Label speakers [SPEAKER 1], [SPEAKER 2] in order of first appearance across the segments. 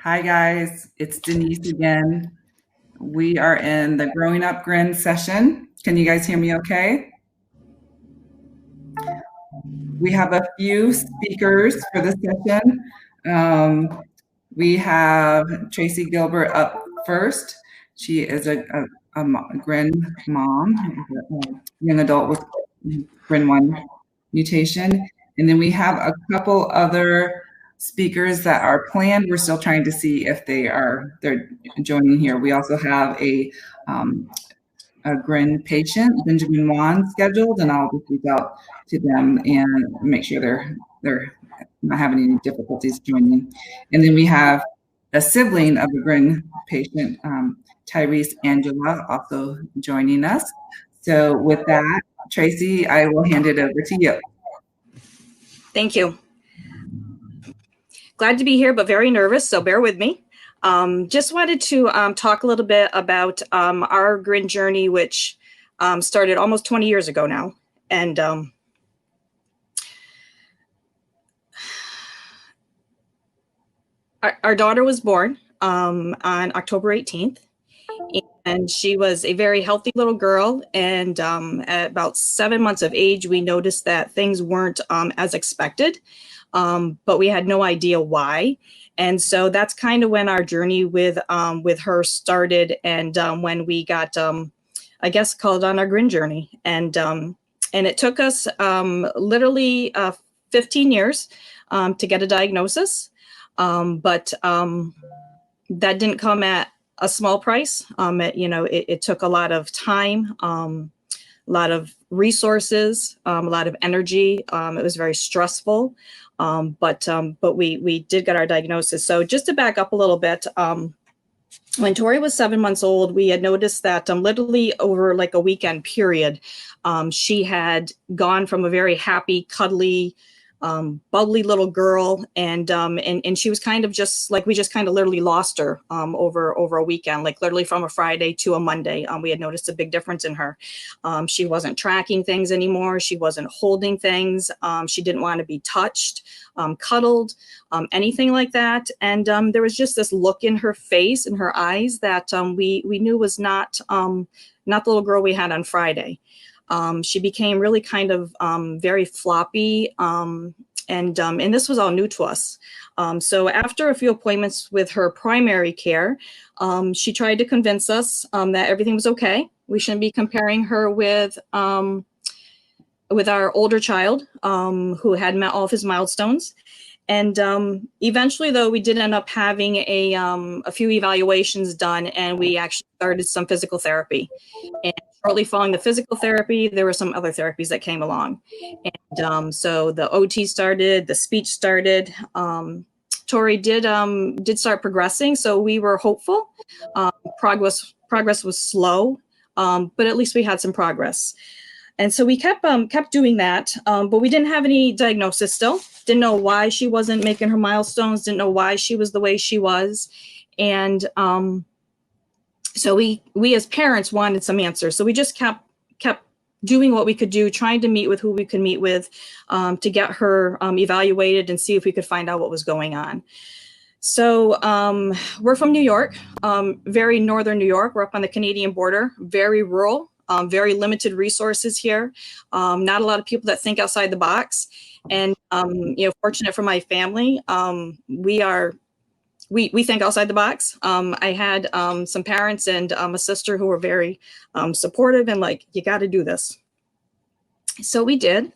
[SPEAKER 1] Hi guys, it's Denise again. We are in the Growing Up Grin session. Can you guys hear me okay? We have a few speakers for the session. We have Tracy Gilbert up first. She is a Grin mom, a young adult with Grin 1 mutation. And then we have a couple other speakers that are planned. We're still trying to see if they're joining here. We also have a Grin patient, Benjamin Wan, scheduled, and I'll just reach out to them and make sure they're not having any difficulties joining. And then we have a sibling of a Grin patient, Tyrese Angela, also joining us. So with that, Tracy, I will hand it over to you.
[SPEAKER 2] Thank you. Glad to be here, but very nervous, so bear with me. Just wanted to talk a little bit about our Grin journey, which started almost 20 years ago now. And our daughter was born on October 18th. And she was a very healthy little girl. And at about 7 months of age, we noticed that things weren't as expected, but we had no idea why. And so that's kind of when our journey with her started, and when we got, I guess, called on our Grin journey. And it took us literally 15 years to get a diagnosis, but that didn't come at a small price. It took a lot of time, a lot of resources, a lot of energy. It was very stressful, but we did get our diagnosis. So just to back up a little bit, when Tori was 7 months old, we had noticed that literally over like a weekend period, she had gone from a very happy, cuddly, bubbly little girl, and she was kind of just like, we just kind of literally lost her over a weekend, like literally from a Friday to a Monday. We had noticed a big difference in her. She wasn't tracking things anymore. She wasn't holding things. She didn't want to be touched, cuddled, anything like that. And there was just this look in her face and her eyes that we knew was not the little girl we had on Friday. She became really kind of very floppy, and this was all new to us. So after a few appointments with her primary care, she tried to convince us that everything was okay. We shouldn't be comparing her with our older child, who had met all of his milestones. And eventually, though, we did end up having a few evaluations done, and we actually started some physical therapy. And shortly following the physical therapy, there were some other therapies that came along. And so the OT started, the speech started. Tori did start progressing, so we were hopeful. Progress was slow, but at least we had some progress. And so we kept doing that, but we didn't have any diagnosis still. Didn't know why she wasn't making her milestones. Didn't know why she was the way she was. And so we as parents wanted some answers. So we just kept doing what we could do, trying to meet with who we could meet with, to get her evaluated and see if we could find out what was going on. So we're from New York, very northern New York. We're up on the Canadian border, very rural. Very limited resources here. Not a lot of people that think outside the box. And, fortunate for my family, we think outside the box. I had some parents and a sister who were very supportive and like, you got to do this. So we did.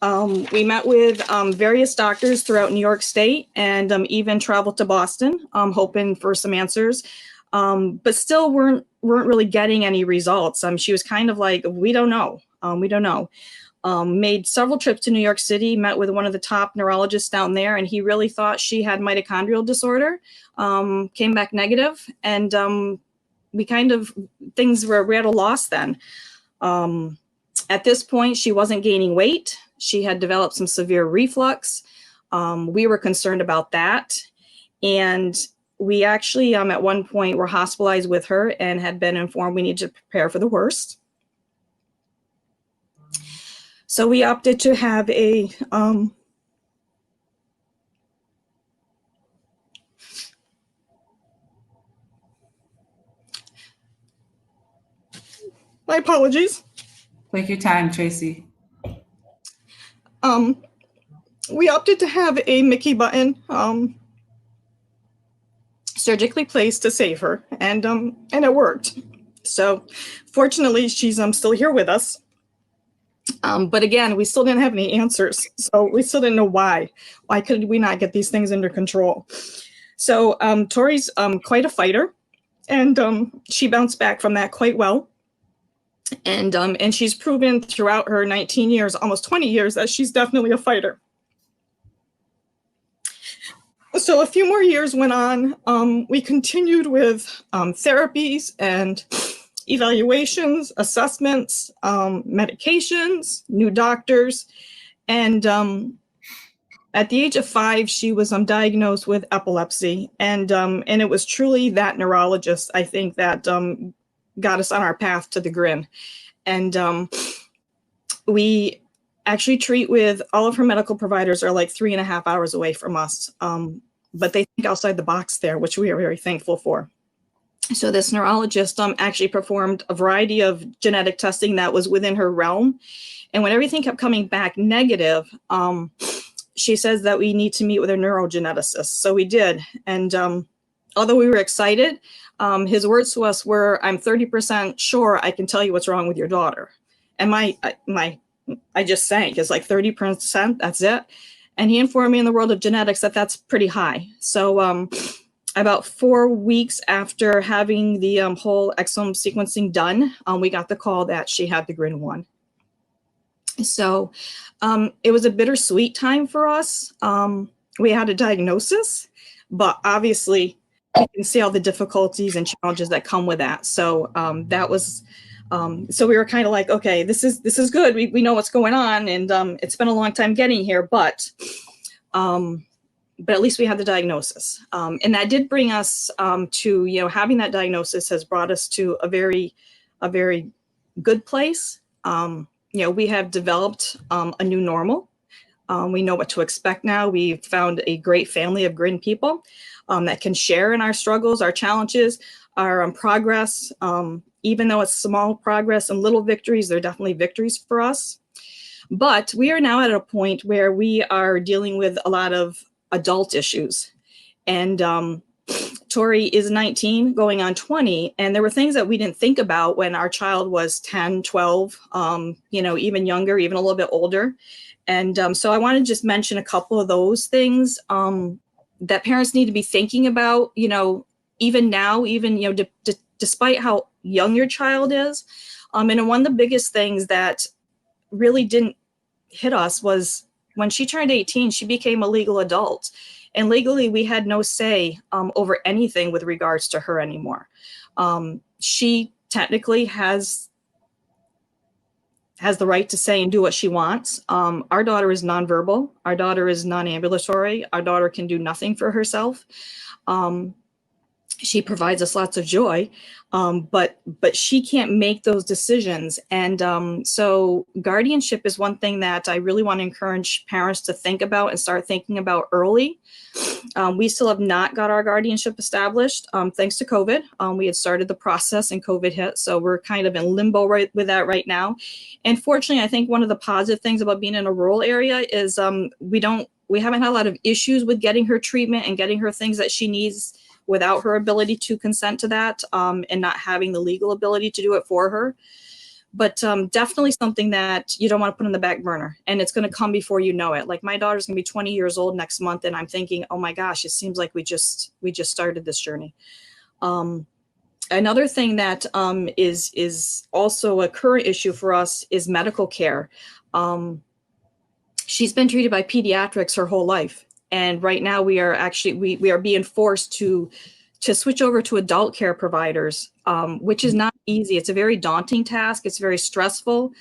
[SPEAKER 2] We met with various doctors throughout New York State, and even traveled to Boston, hoping for some answers. But still weren't really getting any results. She was kind of like, we don't know. Made several trips to New York City, met with one of the top neurologists down there, and he really thought she had mitochondrial disorder. Came back negative, and we were at a loss then. At this point, she wasn't gaining weight. She had developed some severe reflux. We were concerned about that. And we actually, at one point, were hospitalized with her and had been informed we need to prepare for the worst. So we opted to have a My apologies.
[SPEAKER 1] Take your time, Tracy.
[SPEAKER 2] We opted to have a Mickey button surgically placed to save her, and it worked. So fortunately, she's still here with us. But again, we still didn't have any answers. So we still didn't know why. Why could we not get these things under control? So Tori's quite a fighter, and she bounced back from that quite well. And she's proven throughout her 19 years, almost 20 years, that she's definitely a fighter. So a few more years went on. We continued with therapies and evaluations, assessments, medications, new doctors. And at the age of 5, she was diagnosed with epilepsy. And it was truly that neurologist, I think, that got us on our path to the GRIN. And we actually treat with all of her medical providers are like 3.5 hours away from us. But they think outside the box there, which we are very thankful for. So this neurologist actually performed a variety of genetic testing that was within her realm. And when everything kept coming back negative, she says that we need to meet with a neurogeneticist. So we did. And although we were excited, his words to us were, "I'm 30% sure I can tell you what's wrong with your daughter." And I just sank. It's like 30%, that's it. And he informed me in the world of genetics that that's pretty high. So about 4 weeks after having the whole exome sequencing done, we got the call that she had the GRIN 1. So it was a bittersweet time for us. We had a diagnosis, but obviously you can see all the difficulties and challenges that come with that. So that was, so we were kind of like, okay, this is good. We know what's going on, and it's been a long time getting here, but at least we had the diagnosis. And that did bring us to, having that diagnosis has brought us to a very good place. We have developed a new normal. We know what to expect now. We've found a great family of GRIN people that can share in our struggles, our challenges, our progress. Even though it's small progress and little victories, they're definitely victories for us. But we are now at a point where we are dealing with a lot of adult issues. And Tori is 19, going on 20. And there were things that we didn't think about when our child was 10, 12, even younger, even a little bit older. And so I want to just mention a couple of those things that parents need to be thinking about, even now, even, despite how young your child is. And one of the biggest things that really didn't hit us was when she turned 18, she became a legal adult. And legally, we had no say over anything with regards to her anymore. She technically has the right to say and do what she wants. Our daughter is nonverbal. Our daughter is non-ambulatory. Our daughter can do nothing for herself. She provides us lots of joy, but she can't make those decisions. And so guardianship is one thing that I really want to encourage parents to think about and start thinking about early. We still have not got our guardianship established, thanks to COVID. We had started the process and COVID hit, so we're kind of in limbo with that right now. And fortunately, I think one of the positive things about being in a rural area is we haven't had a lot of issues with getting her treatment and getting her things that she needs without her ability to consent to that, and not having the legal ability to do it for her. But definitely something that you don't want to put on the back burner, and it's going to come before you know it. Like, my daughter's going to be 20 years old next month, and I'm thinking, oh my gosh, it seems like we just started this journey. Another thing that is also a current issue for us is medical care. She's been treated by pediatrics her whole life. And right now we are actually, we are being forced to switch over to adult care providers, which is not easy. It's a very daunting task. It's very stressful.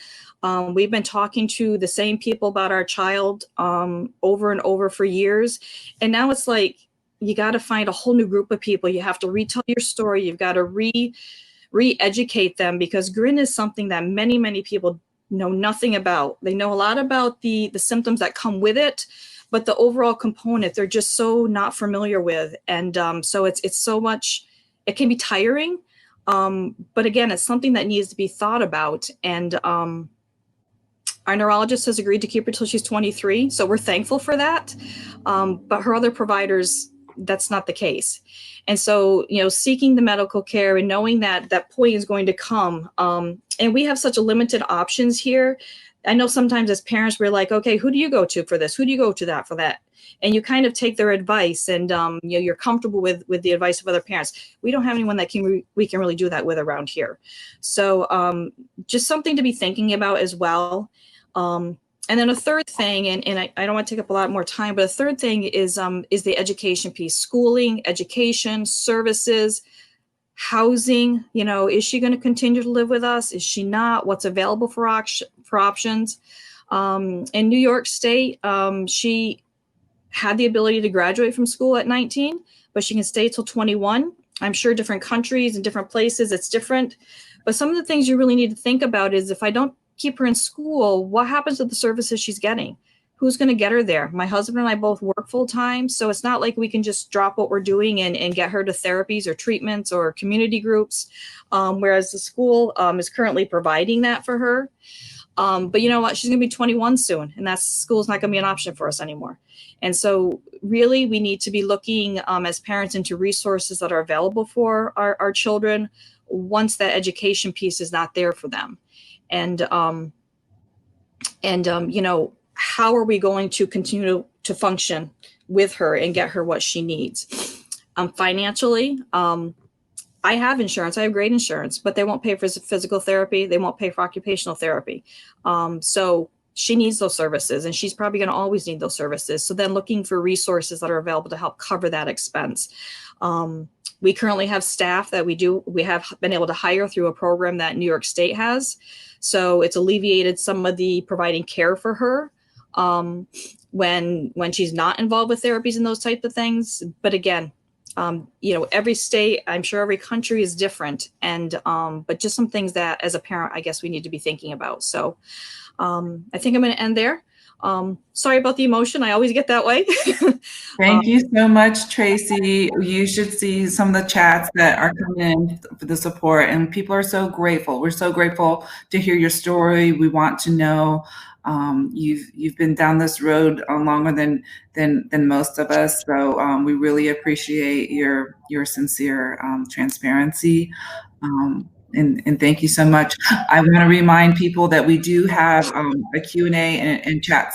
[SPEAKER 2] We've been talking to the same people about our child over and over for years. And now it's like, you got to find a whole new group of people. You have to retell your story. You've got to re-educate them, because GRIN is something that many, many people know nothing about. They know a lot about the symptoms that come with it, but the overall component, they're just so not familiar with. And so it's so much, it can be tiring. But again, it's something that needs to be thought about. And our neurologist has agreed to keep her till she's 23. So we're thankful for that. But her other providers, that's not the case. And so, you know, seeking the medical care and knowing that that point is going to come. And we have such a limited options here. I know sometimes as parents, we're like, okay, who do you go to for this? Who do you go to that for that? And you kind of take their advice, and you know, you're comfortable with the advice of other parents. We don't have anyone that we can really do that with around here. So just something to be thinking about as well. And then a third thing, and I don't want to take up a lot more time, but a third thing is the education piece: schooling, education, services, housing. You know, is she going to continue to live with us? Is she not? What's available for options? In New York State, she had the ability to graduate from school at 19, but she can stay till 21. I'm sure different countries and different places, it's different. But some of the things you really need to think about is, if I don't keep her in school, what happens to the services she's getting? Who's going to get her there? My husband and I both work full time, so it's not like we can just drop what we're doing and get her to therapies or treatments or community groups, whereas the school is currently providing that for her. But you know what? She's going to be 21 soon, and that school's not going to be an option for us anymore. And so really, we need to be looking as parents into resources that are available for our children once that education piece is not there for them. And you know, how are we going to continue to function with her and get her what she needs? Financially, I have insurance. I have great insurance, but they won't pay for physical therapy. They won't pay for occupational therapy. So she needs those services, and she's probably going to always need those services. So then looking for resources that are available to help cover that expense. We currently have staff that we have been able to hire through a program that New York State has. So it's alleviated some of the providing care for her when she's not involved with therapies and those types of things. But again, you know, every state, I'm sure every country is different. And but just some things that as a parent, I guess we need to be thinking about. So I think I'm going to end there. Sorry about the emotion. I always get that way.
[SPEAKER 1] Thank you so much, Tracy. You should see some of the chats that are coming in for the support, and people are so grateful. We're so grateful to hear your story. We want to know. You've been down this road longer than most of us, so we really appreciate your sincere transparency. And thank you so much. I want to remind people that we do have a Q&A and chat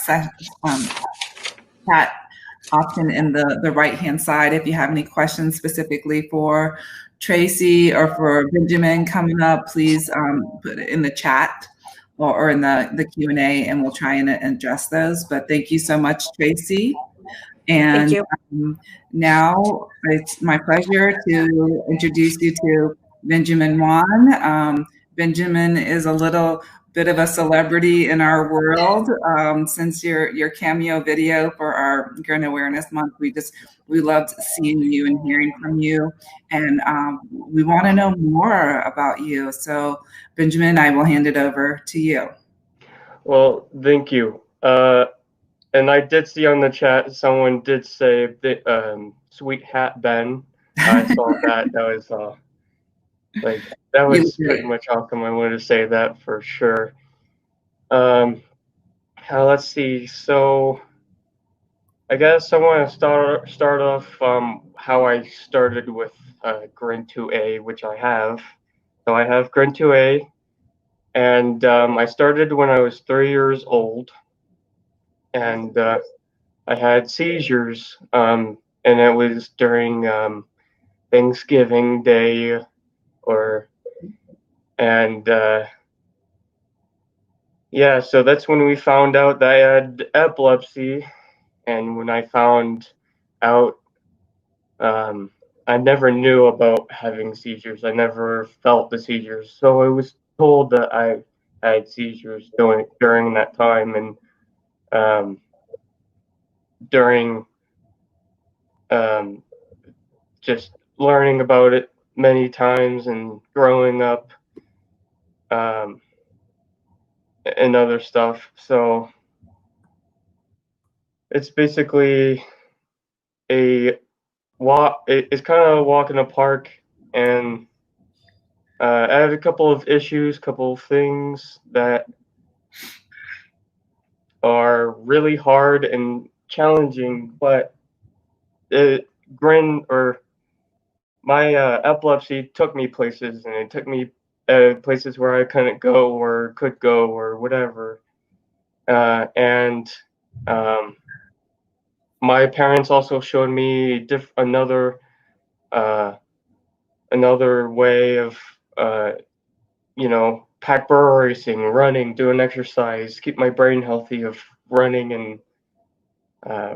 [SPEAKER 1] option in the right-hand side. If you have any questions specifically for Tracy or for Benjamin coming up, please put it in the chat or in the Q&A, and we'll try and address those. But thank you so much, Tracy. And
[SPEAKER 2] Thank you.
[SPEAKER 1] now it's my pleasure to introduce you to Benjamin Wan. Benjamin is a little bit of a celebrity in our world since your cameo video for our GRIN Awareness Month. We loved seeing you and hearing from you, and we want to know more about you. So, Benjamin, I will hand it over to you.
[SPEAKER 3] Well, thank you. And I did see on the chat someone did say that sweet hat Ben. I saw that. That was pretty much awesome. I wanted to say that for sure. Let's see. So I guess I want to start off how I started with GRIN 2A, which I have. So I have GRIN 2A, and I started when I was 3 years old, and I had seizures, and it was during Thanksgiving Day, yeah, so that's when we found out that I had epilepsy. And when I found out, I never knew about having seizures. I never felt the seizures. So I was told that I had seizures during that time, and during just learning about it many times and growing up and other stuff. So it's basically it's kind of a walk in a park, and I have a couple of issues, couple of things that are really hard and challenging, but GRIN, or my epilepsy, took me places, and it took me places where I couldn't go or could go or whatever. And my parents also showed me another way of pack burro racing, running, doing exercise, keep my brain healthy, of running and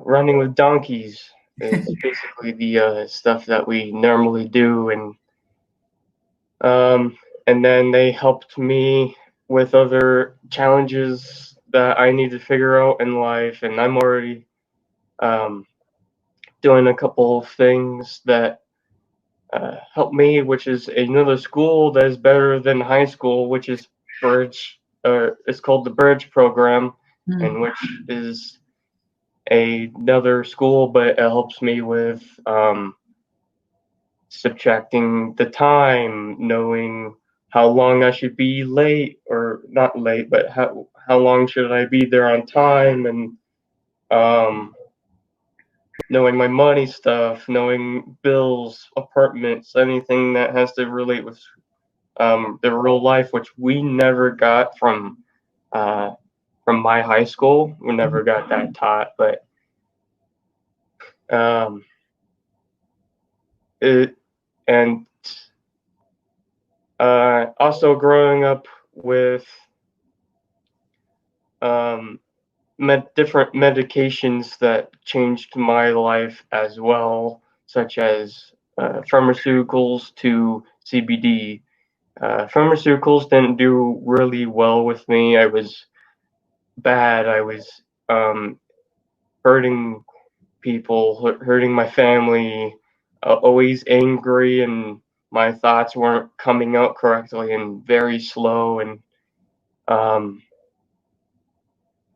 [SPEAKER 3] running with donkeys is basically the stuff that we normally do, and then they helped me with other challenges that I need to figure out in life, and I'm already doing a couple of things that help me, which is another school that is better than high school, which is Bridge. It's called the Bridge program, and which is another school, but it helps me with subtracting the time, knowing how long I should be late, or not late, but how long should I be there on time, and knowing my money stuff, knowing bills, apartments, anything that has to relate with the real life, which we never got from my high school. We never got that taught, but it and also growing up with different medications that changed my life as well, such as pharmaceuticals to CBD. Pharmaceuticals didn't do really well with me. I was bad. I was hurting people, hurting my family, always angry, and my thoughts weren't coming out correctly and very slow, um,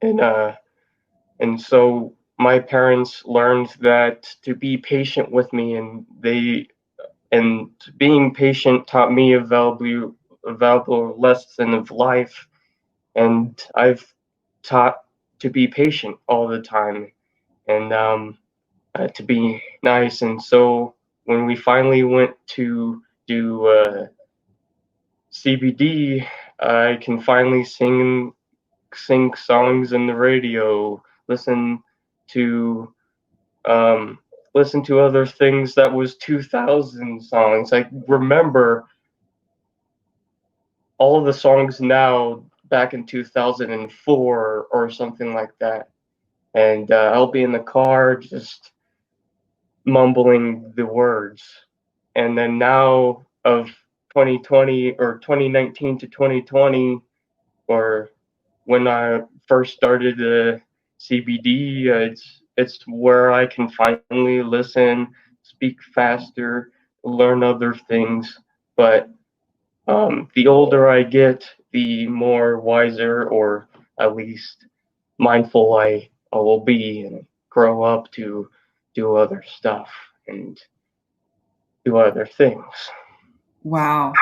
[SPEAKER 3] and and so my parents learned that to be patient with me, and being patient taught me a valuable lesson of life, and I've taught to be patient all the time, and to be nice. And so when we finally went to do CBD, I can finally sing songs in the radio, listen to um, listen to other things that was 2000 songs. I remember all of the songs now back in 2004 or something like that. And I'll be in the car just mumbling the words. And then now of 2020 or 2019 to 2020, or when I first started the CBD, it's where I can finally listen, speak faster, learn other things. But the older I get, the more wiser, or at least mindful I will be, and grow up to do other stuff and do other things.
[SPEAKER 1] Wow.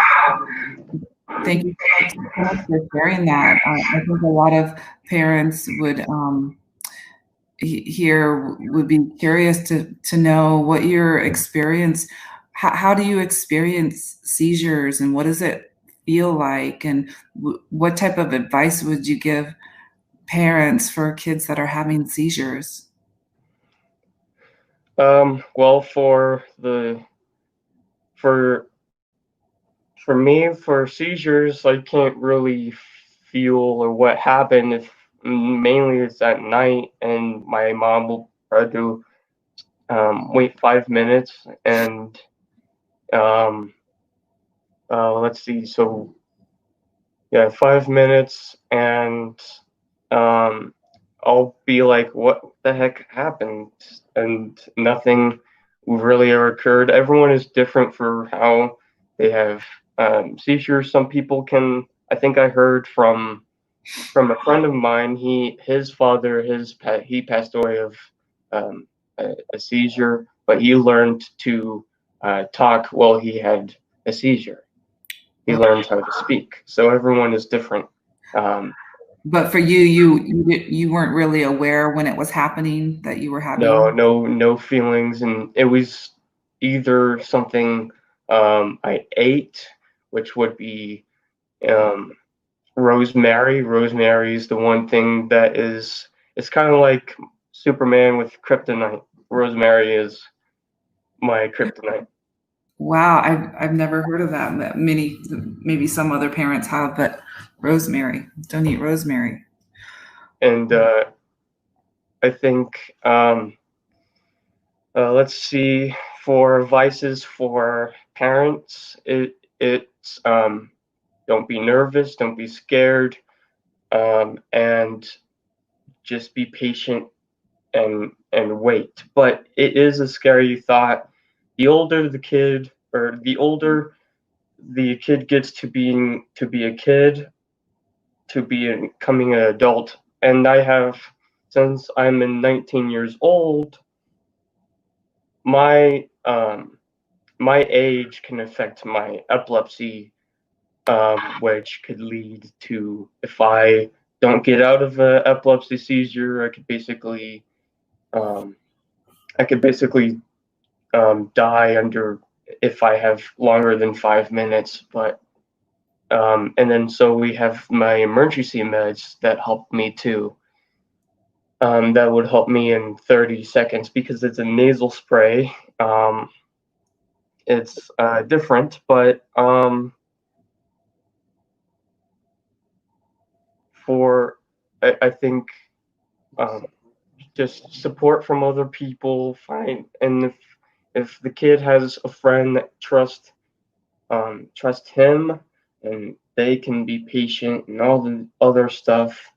[SPEAKER 1] Thank you so much for sharing that. I think a lot of parents would would be curious to know what your experience. How do you experience seizures, and what does it feel like, and what type of advice would you give parents for kids that are having seizures?
[SPEAKER 3] Well, for me, for seizures, I can't really feel or what happened. If mainly it's at night, and my mom will try to wait 5 minutes, and let's see. So yeah, 5 minutes, and I'll be like, "What the heck happened?" And nothing really ever occurred. Everyone is different for how they have seizures. Some people can. I think I heard from a friend of mine. His father, he passed away of a seizure, but he learned to talk while he had a seizure. he learns how to speak. So everyone is different.
[SPEAKER 1] But for you weren't really aware when it was happening that you were having.
[SPEAKER 3] No feelings, and it was either something I ate, which would be rosemary. Rosemary is the one thing that is, it's kind of like Superman with kryptonite. Rosemary is my kryptonite.
[SPEAKER 1] Wow, I've never heard of that. Maybe some other parents have, but rosemary. Don't eat rosemary.
[SPEAKER 3] And I think let's see, for vices for parents, it's don't be nervous, don't be scared, and just be patient and wait. But it is a scary thought. The older the kid, or the older the kid gets to be a kid, to becoming an adult, and I have, since I'm 19 years old, my my age can affect my epilepsy, which could lead to, if I don't get out of an epilepsy seizure, I could basically die under, if I have longer than 5 minutes. But and then so we have my emergency meds that help me too. That would help me in 30 seconds because it's a nasal spray. It's different, but for I think just support from other people, fine. And if the kid has a friend that trust him, and they can be patient and all the other stuff,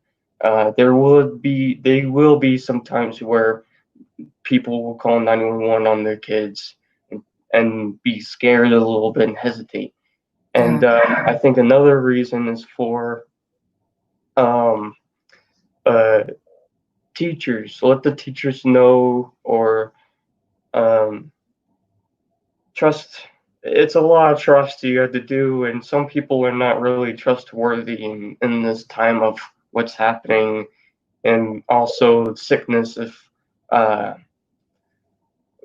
[SPEAKER 3] there will be some times where people will call 911 on their kids, and be scared a little bit and hesitate. And I think another reason is for um, uh, teachers. Let the teachers know, or trust. It's a lot of trust you have to do, and some people are not really trustworthy in this time of what's happening, and also sickness. If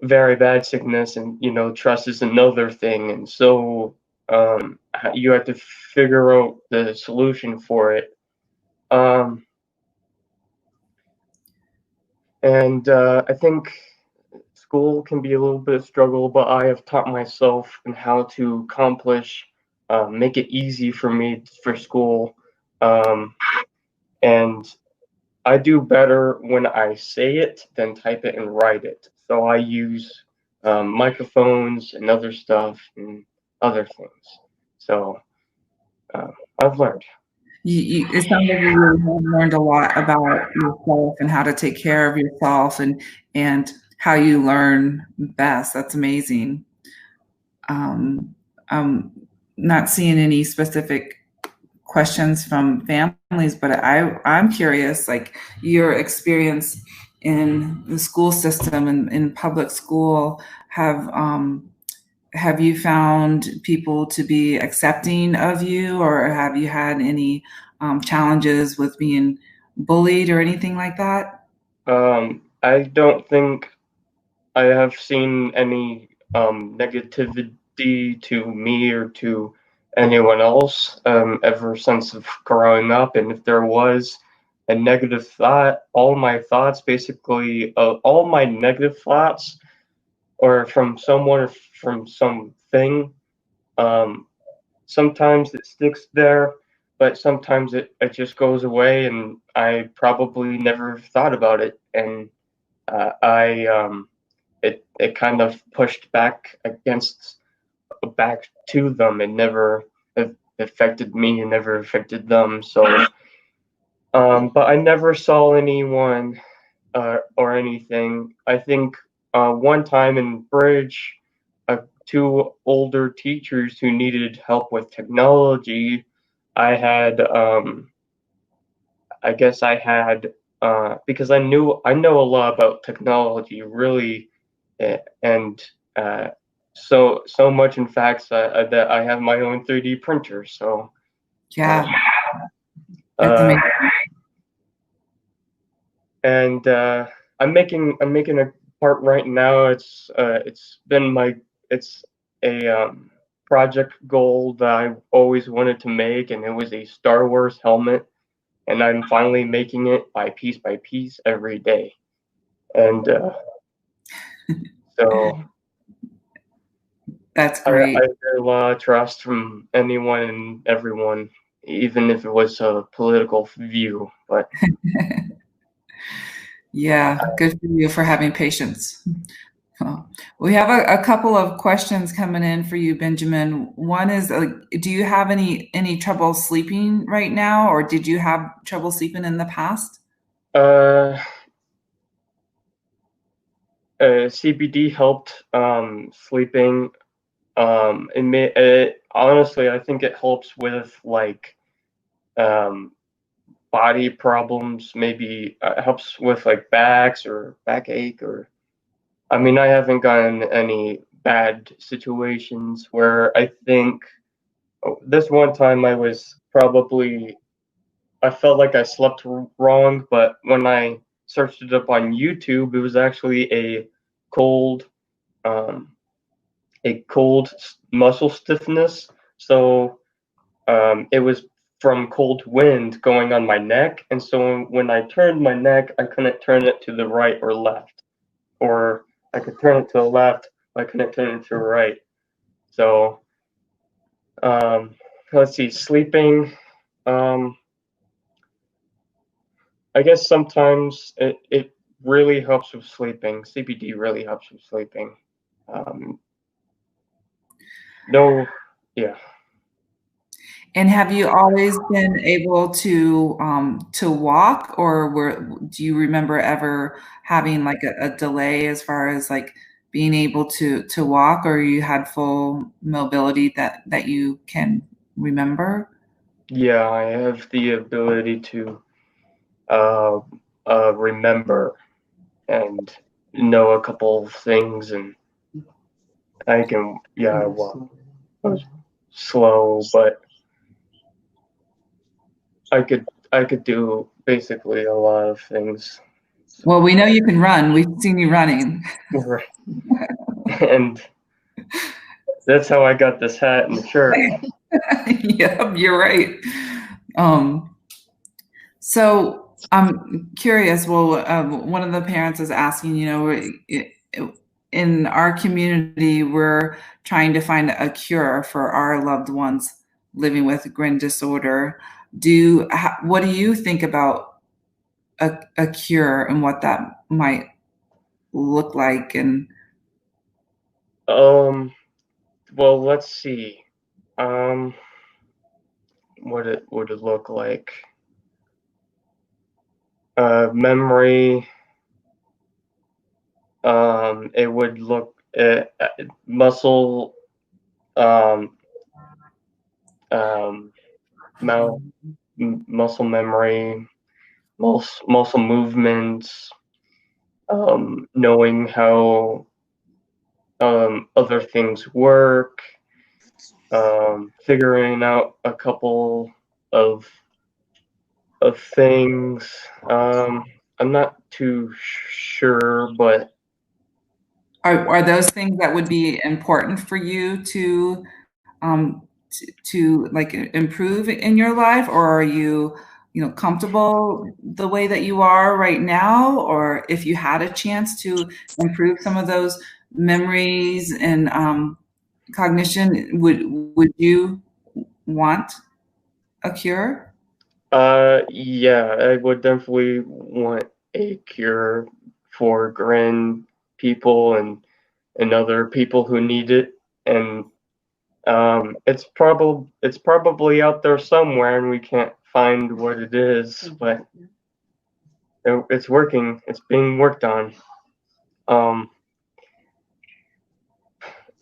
[SPEAKER 3] very bad sickness, and trust is another thing, and so you have to figure out the solution for it. And I think school can be a little bit of struggle, but I have taught myself and how to accomplish, make it easy for me for school, and I do better when I say it than type it and write it. So I use microphones and other stuff and other things. So I've learned.
[SPEAKER 1] It sounds like you really have learned a lot about yourself and how to take care of yourself, and how you learn best. That's amazing. I'm not seeing any specific questions from families, but I'm curious, like your experience in the school system and in public school. Have you found people to be accepting of you, or have you had any challenges with being bullied or anything like that?
[SPEAKER 3] I don't think I have seen any negativity to me or to anyone else ever since of growing up. And if there was a negative thought, all my thoughts, basically, all my negative thoughts, or from someone or from something, um, sometimes it sticks there, but sometimes it just goes away, and I probably never thought about it. And it kind of pushed back to them. It never affected me, and never affected them. So, but I never saw anyone or anything. I think one time in Bridge, two older teachers who needed help with technology, I had, I guess I had, because I know a lot about technology, really, and so much, in fact, that I have my own 3D printer. So
[SPEAKER 1] Yeah, that's amazing.
[SPEAKER 3] And I'm making a part right now. It's a project goal that I always wanted to make, and it was a Star Wars helmet, and I'm finally making it by piece every day. And so
[SPEAKER 1] That's
[SPEAKER 3] I
[SPEAKER 1] great.
[SPEAKER 3] get a lot of trust from anyone and everyone, even if it was a political view. But
[SPEAKER 1] Yeah, good for you for having patience. We have a couple of questions coming in for you, Benjamin. One is, do you have any trouble sleeping right now, or did you have trouble sleeping in the past?
[SPEAKER 3] CBD helped sleeping. Honestly, I think it helps with like body problems. Maybe it helps with like backs or backache, or I mean, I haven't gotten any bad situations where I think this one time I felt like I slept wrong, but when I searched it up on YouTube, it was actually cold um, a cold muscle stiffness. So it was from cold wind going on my neck, and so when I turned my neck, I couldn't turn it to the right or left, or I could turn it to the left, I couldn't turn it to the right. So um, let's see, sleeping. Um, I guess sometimes it really helps with sleeping. CBD really helps with sleeping. Um, no, yeah.
[SPEAKER 1] And have you always been able to walk, or do you remember ever having like a delay as far as like being able to walk, or you had full mobility that you can remember?
[SPEAKER 3] Yeah, I have the ability to uh, remember and know a couple of things, and I can, yeah, well, I was slow, but I could do basically a lot of things.
[SPEAKER 1] Well, we know you can run. We've seen you running.
[SPEAKER 3] Right. And that's how I got this hat and shirt.
[SPEAKER 1] Yep, you're right. Um, so I'm curious. Well, one of the parents is asking, in our community, we're trying to find a cure for our loved ones living with grin disorder. What do you think about a cure and what that might look like? And
[SPEAKER 3] Um, well, let's see. Um, what it would it look like? Memory. It would look muscle. Um, um, muscle memory, muscle movements, knowing how other things work, figuring out a couple of things. I'm not too sure, but
[SPEAKER 1] are those things that would be important for you um, to like improve in your life, or are you comfortable the way that you are right now, or if you had a chance to improve some of those memories and cognition, would you want a cure?
[SPEAKER 3] yeah, I would definitely want a cure for GRIN people and other people who need it, and it's probably out there somewhere, and we can't find what it is, but it's working. It's being worked on. Um,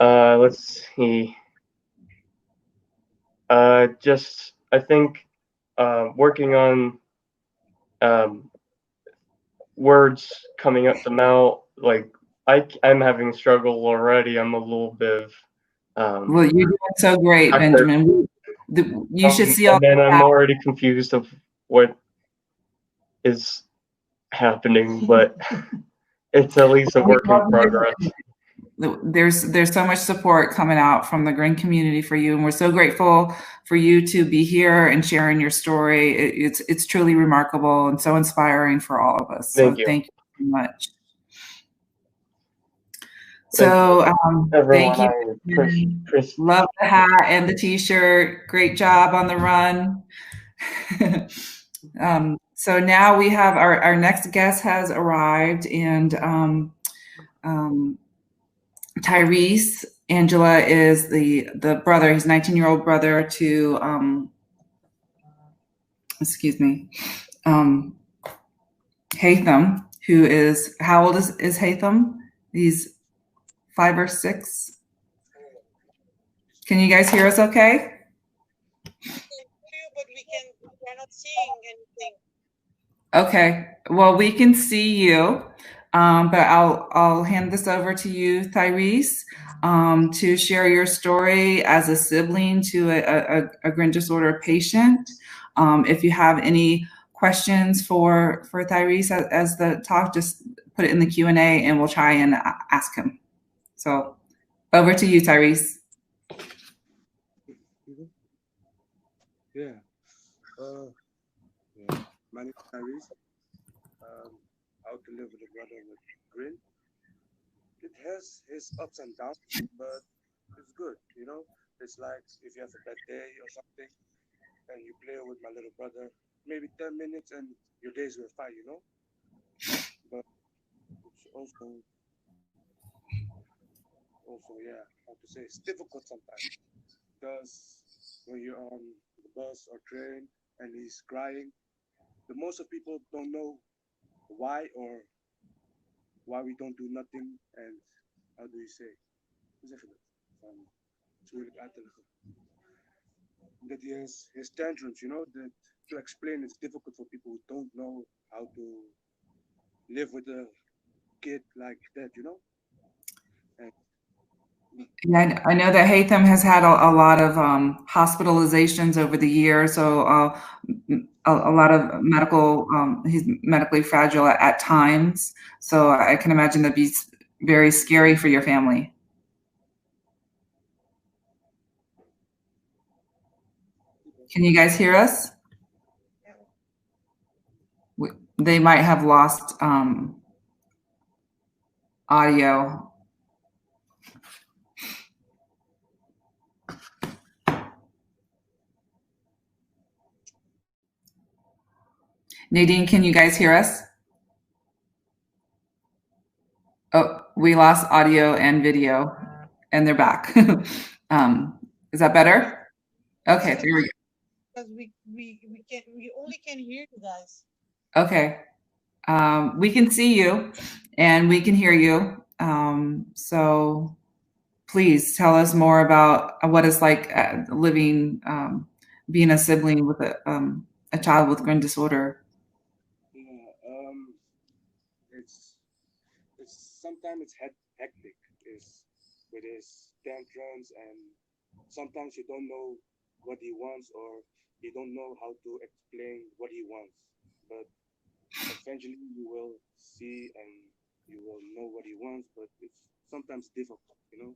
[SPEAKER 3] let's see. Just I think working on um, words coming up the mouth, like I'm having struggle already. I'm a little bit of
[SPEAKER 1] Well, you're doing so great, Benjamin. You should see all
[SPEAKER 3] and then I'm
[SPEAKER 1] that.
[SPEAKER 3] already confused of what is happening, but it's at least a work in progress.
[SPEAKER 1] There's so much support coming out from the GRIN community for you, and we're so grateful for you to be here and sharing your story. It's truly remarkable and so inspiring for all of us. So thank you so much. So thank you. Chris. Love the hat and the t-shirt. Great job on the run. So now we have our next guest has arrived, and Tyrese Angela is the brother. He's 19-year-old brother to Hatham, who is, how old is Hatham? He's 5 or 6. Can you guys hear us okay?
[SPEAKER 4] But we cannot seeing anything.
[SPEAKER 1] Okay, well, we can see you, but I'll hand this over to you, Tyrese, to share your story as a sibling to a GRIN disorder patient. If you have any questions for Tyrese as the talk, just put it in the Q&A and we'll try and ask him. So over to you, Tyrese.
[SPEAKER 5] Yeah. My name is Tyrese. Out to live with a brother with GRIN. It has his ups and downs, but it's good, you know. It's like if you have a bad day or something, and you play with my little brother, maybe 10 minutes, and your days will fine, you know. But it's also yeah, how to say, it's difficult sometimes because when you're on the bus or train and he's crying, the most of people don't know why or why we don't do nothing, and how do you say? It's really bad. That he has his tantrums, you know, that to explain it's difficult for people who don't know how to live with a kid like that, you know. And
[SPEAKER 1] yeah, I know that Hatham has had a lot of hospitalizations over the years, so a lot of medical, he's medically fragile at times. So I can imagine that'd be very scary for your family. Can you guys hear us? They might have lost audio. Nadine, can you guys hear us? Oh, we lost audio and video, and they're back. Is that better? Okay, there we go.
[SPEAKER 4] Because we only can hear you guys.
[SPEAKER 1] Okay. We can see you and we can hear you. So please tell us more about what it's like living, being a sibling with a child with GRIN disorder.
[SPEAKER 5] It's sometimes it's hectic with his tantrums, and sometimes you don't know what he wants or you don't know how to explain what he wants. But eventually you will see and you will know what he wants, but it's sometimes difficult, you know.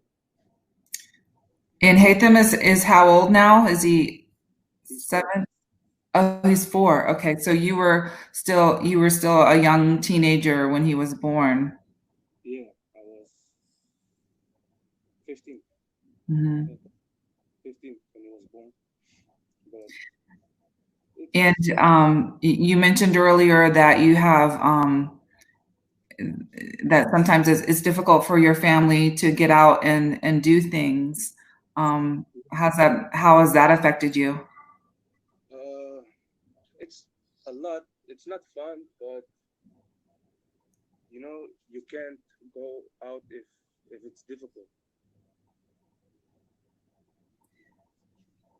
[SPEAKER 1] And Hatham is how old now? Is he 7? Oh, he's 4. Okay, so you were still a young teenager when he was born.
[SPEAKER 5] Yeah, I was 15.
[SPEAKER 1] Mm-hmm.
[SPEAKER 5] 15 when he was born. But
[SPEAKER 1] and you mentioned earlier that you have that sometimes it's difficult for your family to get out and do things. How has that affected you?
[SPEAKER 5] It's a lot. It's not fun, but you know, you can't go out if it's difficult.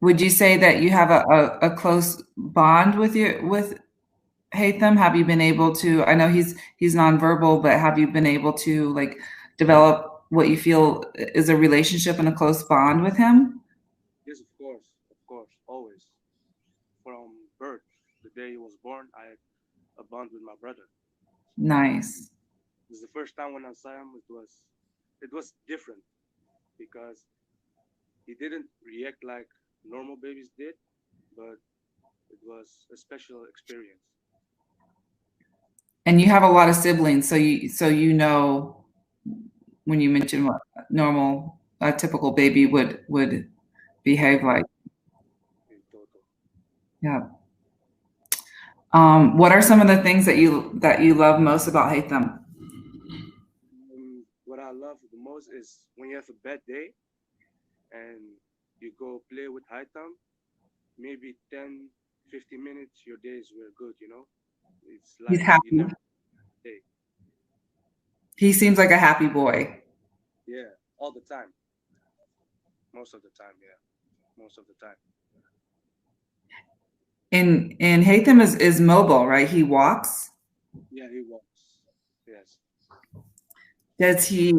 [SPEAKER 1] Would you say that you have a close bond with Hatham? Have you been able to, I know he's nonverbal, but have you been able to like develop what you feel is a relationship and a close bond with him?
[SPEAKER 5] Yes, of course, always. From birth, the day he was born, I had a bond with my brother.
[SPEAKER 1] Nice.
[SPEAKER 5] It was the first time when I saw him. It was different because he didn't react like normal babies did, but it was a special experience.
[SPEAKER 1] And you have a lot of siblings, so you know when you mention what normal, a typical baby would behave like.
[SPEAKER 5] In total.
[SPEAKER 1] Yeah. What are some of the things that you love most about Haitham?
[SPEAKER 5] What I love the most is when you have a bad day and you go play with Haitam, maybe 10, 15 minutes, your days were good, you know? It's
[SPEAKER 1] He's
[SPEAKER 5] like
[SPEAKER 1] happy.
[SPEAKER 5] you never day.
[SPEAKER 1] He seems like a happy boy.
[SPEAKER 5] Yeah, all the time. Most of the time, yeah. Most of the time.
[SPEAKER 1] And Haitham is mobile, right? He walks.
[SPEAKER 5] Yeah, he walks. Yes.
[SPEAKER 1] Does he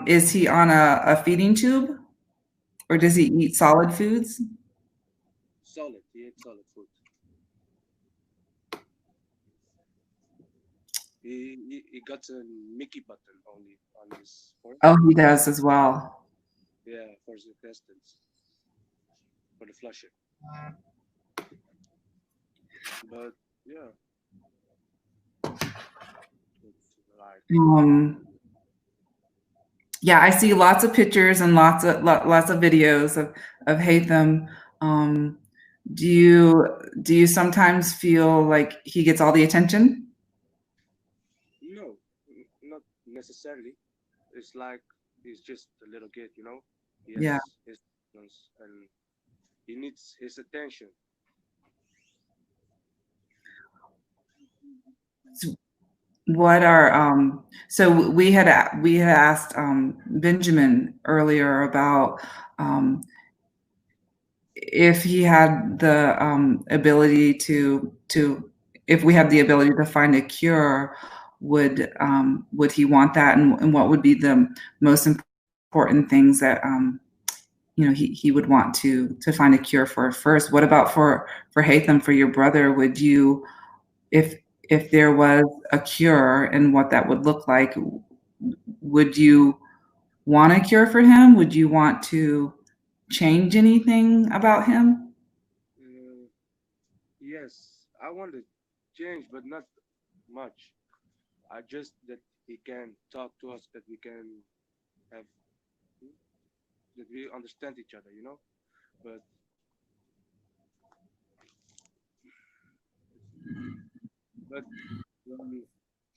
[SPEAKER 1] is he on a feeding tube, or does he eat solid foods?
[SPEAKER 5] Solid. He ate solid food. He got a Mickey button only on his forehead.
[SPEAKER 1] Oh, he does as well.
[SPEAKER 5] Yeah, for the intestines. For the flushing. But yeah. It's like
[SPEAKER 1] Yeah, I see lots of pictures and lots of videos of Haitham. Do you sometimes feel like he gets all the attention?
[SPEAKER 5] no, not necessarily. It's like he's just a little kid, you know? He has
[SPEAKER 1] Yeah.
[SPEAKER 5] his problems and he needs his attention.
[SPEAKER 1] What are so we had asked Benjamin earlier about if he had the ability to if we had the ability to find a cure, would he want that, and what would be the most important things that he would want to find a cure for first? What about for Haitham, for your brother? Would you, if there was a cure and what that would look like, would you want a cure for him? Would you want to change anything about him?
[SPEAKER 5] Yes, I want to change, but not much. I just that he can talk to us, that we can have, that we understand each other, you know? But but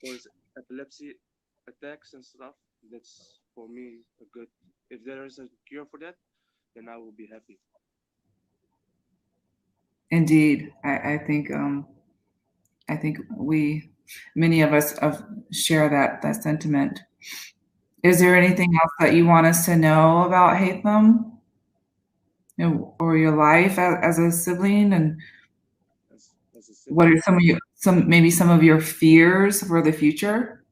[SPEAKER 5] for his epilepsy attacks and stuff, that's for me a good. If there is a cure for that, then I will be happy.
[SPEAKER 1] Indeed, I think many of us share that sentiment. Is there anything else that you want us to know about Haitham, or your life as a sibling, and
[SPEAKER 5] As a
[SPEAKER 1] what
[SPEAKER 5] sibling,
[SPEAKER 1] are some of your fears for the future?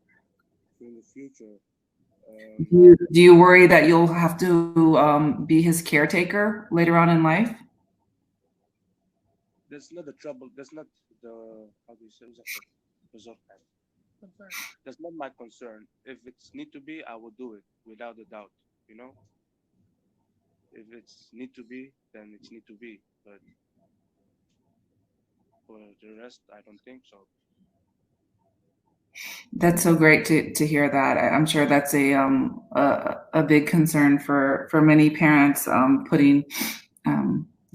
[SPEAKER 5] in the future,
[SPEAKER 1] Do you worry that you'll have to be his caretaker later on in life?
[SPEAKER 5] that's not the trouble. That's not the, how do you say that? That's not my concern. If it's need to be, I will do it without a doubt. You know, if it's need to be, then it's need to be. But for the rest, I don't think so.
[SPEAKER 1] That's so great to hear that. I'm sure that's a big concern for many parents, putting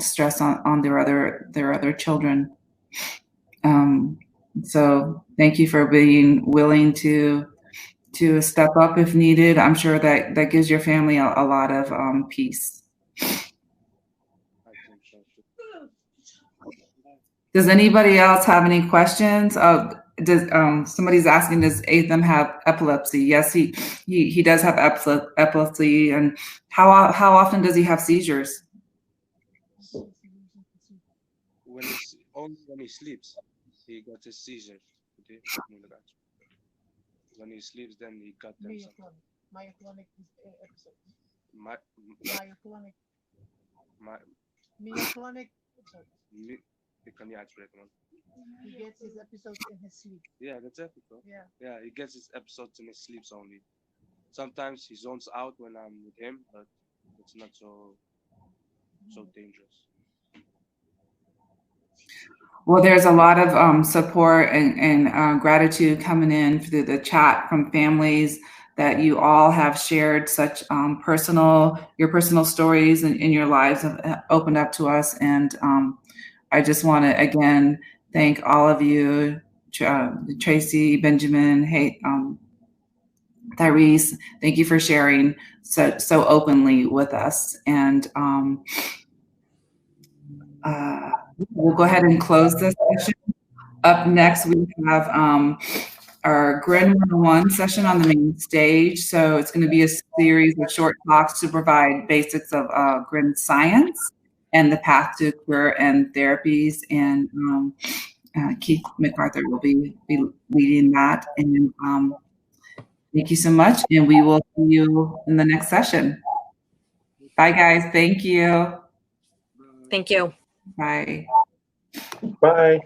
[SPEAKER 1] stress on their other children. So thank you for being willing to step up if needed. I'm sure that gives your family a lot of peace.
[SPEAKER 5] I think so too.
[SPEAKER 1] Does anybody else have any questions? Does somebody's asking, does Atham have epilepsy? Yes, he does have epilepsy. And how often does he have seizures?
[SPEAKER 5] Only when he sleeps, he got his seizures. Okay? When he sleeps, then he got them.
[SPEAKER 4] myoclonic episodes.
[SPEAKER 5] My,
[SPEAKER 4] Myoclonic.
[SPEAKER 5] my,
[SPEAKER 4] Myoclonic episodes.
[SPEAKER 5] kan je uitspreken, man.
[SPEAKER 4] He gets his episodes in his sleep.
[SPEAKER 5] Yeah, that's it, bro.
[SPEAKER 4] Yeah.
[SPEAKER 5] Yeah, he gets his episodes in his sleeps only. Sometimes he zones out when I'm with him, but it's not so dangerous.
[SPEAKER 1] Well, there's a lot of support and gratitude coming in through the chat from families that you all have shared such your personal stories and in your lives have opened up to us. And I just want to again thank all of you, Tracy, Benjamin, Tyrese. Thank you for sharing so openly with us. And we'll go ahead and close this session. Up next, we have our GRIN 101 session on the main stage. So it's going to be a series of short talks to provide basics of GRIN science and the path to cure and therapies. And Keith MacArthur will be leading that. And thank you so much. And we will see you in the next session. Bye, guys. Thank you.
[SPEAKER 2] Thank you.
[SPEAKER 1] Bye.
[SPEAKER 3] Bye.